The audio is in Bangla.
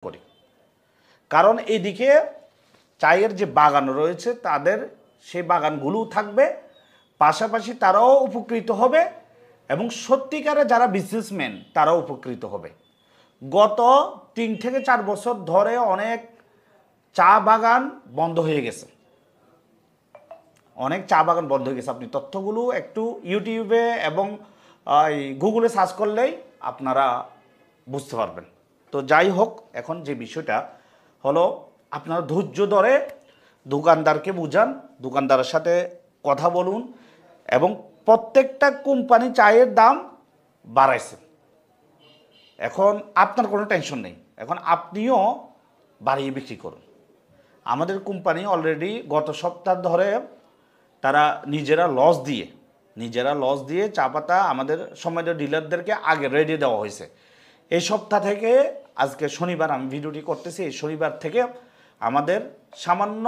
করি। কারণ এইদিকে চায়ের যে বাগান রয়েছে তাদের সেই বাগানগুলোও থাকবে, পাশাপাশি তারাও উপকৃত হবে এবং সত্যিকারে যারা বিজনেসম্যান তারাও উপকৃত হবে। গত 3 থেকে 4 বছর ধরে অনেক চা বাগান বন্ধ হয়ে গেছে, অনেক চা বাগান বন্ধ হয়ে গেছে। আপনি তথ্যগুলো একটু ইউটিউবে এবং গুগলে সার্চ করলেই আপনারা বুঝতে পারবেন। তো যাই হোক, এখন যে বিষয়টা হলো, আপনারা ধৈর্য ধরে দোকানদারকে বুঝান, দোকানদারের সাথে কথা বলুন এবং প্রত্যেকটা কোম্পানি চায়ের দাম বাড়াইছে। এখন আপনার কোনো টেনশন নেই, এখন আপনিও বাড়িয়ে বিক্রি করুন। আমাদের কোম্পানি অলরেডি গত সপ্তাহ ধরে তারা নিজেরা লস দিয়ে চা পাতা আমাদের সম্মানিত ডিলারদেরকে আগে রেডি দেওয়া হয়েছে। এই সপ্তাহ থেকে, আজকে শনিবার আমি ভিডিওটি করতেছি, এই শনিবার থেকে আমাদের সামান্য